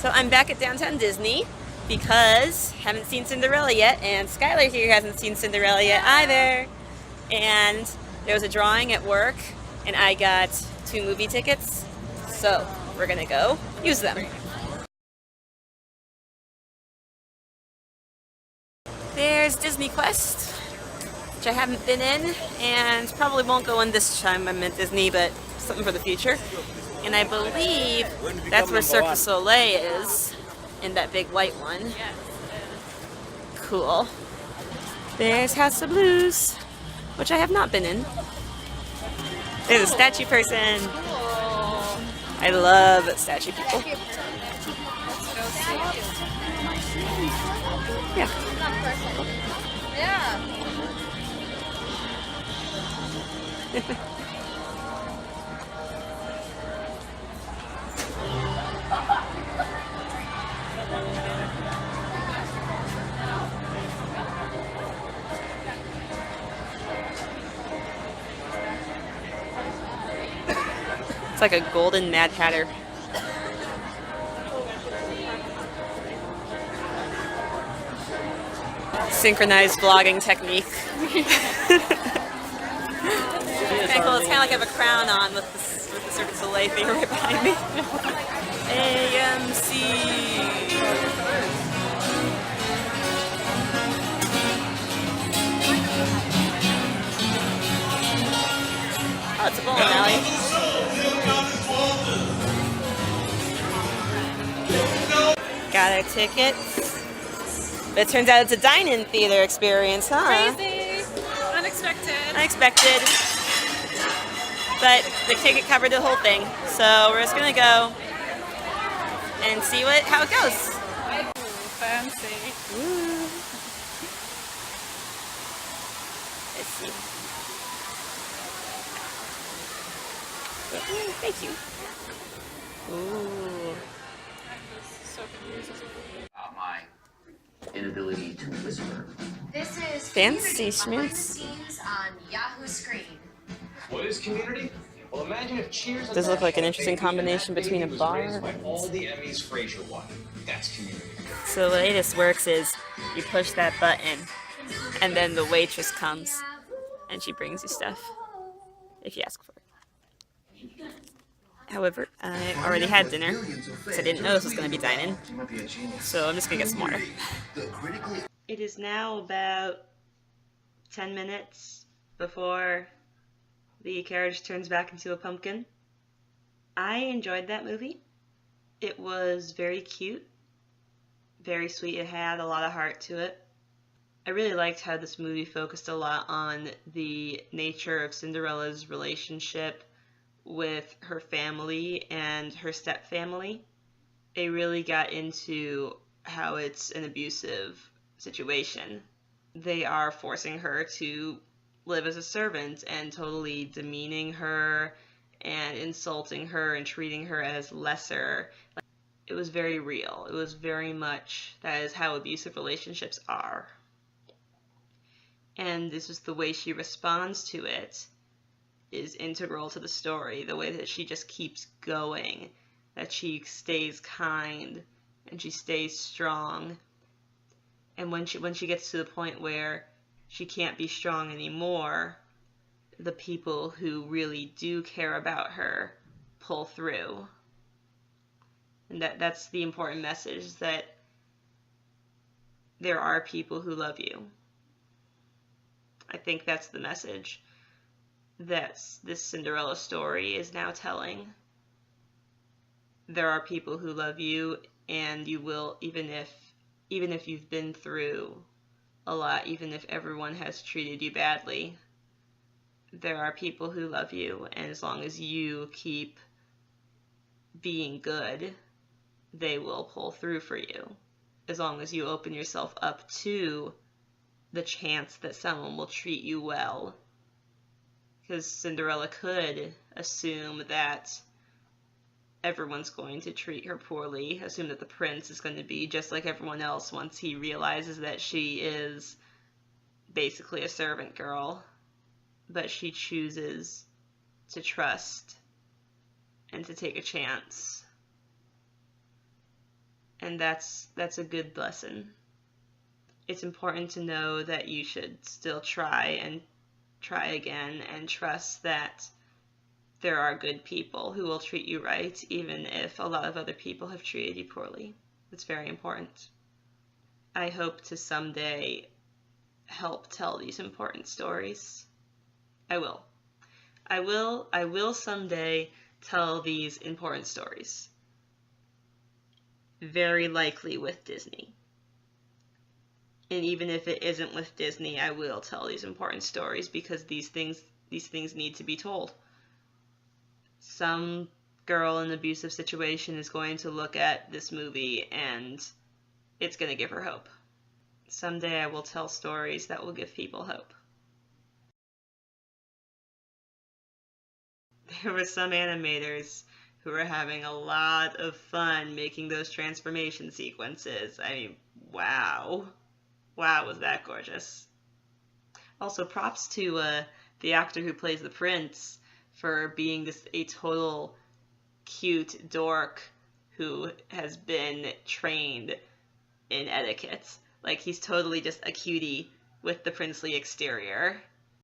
So I'm back at Downtown Disney because haven't seen Cinderella yet, and Skylar here hasn't seen Cinderella yet either. And there was a drawing at work, and I got 2 movie tickets, so we're gonna go use them. There's Disney Quest, which I haven't been in, and probably won't go in this time I'm at Disney, but something for the future. And I believe that's where Cirque du Soleil is, in that big white one. Cool. There's House of Blues, which I have not been in. There's a statue person. I love statue people. Yeah. It's like a golden Mad Hatter. Synchronized vlogging technique. Kinda cool. It's kind of like I have a crown on with the Cirque du Soleil thing right behind me. AMC. Oh, it's a bowling alley. Got our tickets. But it turns out it's a dine-in theater experience, huh? Crazy. Unexpected. Unexpected. But the ticket covered the whole thing. So we're just gonna go and see how it goes. Ooh, fancy. Ooh. Let's see. Ooh, thank you. Ooh. So confused. My inability to whisper. This is Fancy Community behind the schmooze. scenes on Yahoo Screen. What is Community? Well, imagine if Cheers. Does look like an interesting combination between a bar and and- all the Emmys Frasier won. That's Community. So the way this works is you push that button and then the waitress comes and she brings you stuff if you ask for it. However, I already had dinner, so I didn't know this was going to be dine-in, so I'm just going to get some water. It is now about 10 minutes before the carriage turns back into a pumpkin. I enjoyed that movie. It was very cute, very sweet. It had a lot of heart to it. I really liked how this movie focused a lot on the nature of Cinderella's relationship with her family and her stepfamily. They really got into how it's an abusive situation. They are forcing her to live as a servant and totally demeaning her and insulting her and treating her as lesser. It was very real. It was very much, that is how abusive relationships are. And this is the way she responds to it is integral to the story. The way that she just keeps going, that she stays kind and she stays strong. And when she gets to the point where she can't be strong anymore, the people who really do care about her pull through. And that's the important message, that there are people who love you. I think that's the message that this Cinderella story is now telling. There are people who love you, and you will, even if you've been through a lot, even if everyone has treated you badly, there are people who love you, and as long as you keep being good, they will pull through for you. As long as you open yourself up to the chance that someone will treat you well. Because Cinderella could assume that everyone's going to treat her poorly, assume that the prince is going to be just like everyone else once he realizes that she is basically a servant girl. But she chooses to trust and to take a chance. and that's a good lesson. It's important to know that you should still try and try again and trust that there are good people who will treat you right, even if a lot of other people have treated you poorly. It's very important. I hope to someday help tell these important stories. I will. I will someday tell these important stories. Very likely with Disney. And even if it isn't with Disney, I will tell these important stories because these things need to be told. Some girl in an abusive situation is going to look at this movie and it's going to give her hope. Someday I will tell stories that will give people hope. There were some animators who were having a lot of fun making those transformation sequences. I mean, wow. Wow, was that gorgeous. Also, props to the actor who plays the prince for being a total cute dork who has been trained in etiquette. Like, he's totally just a cutie with the princely exterior.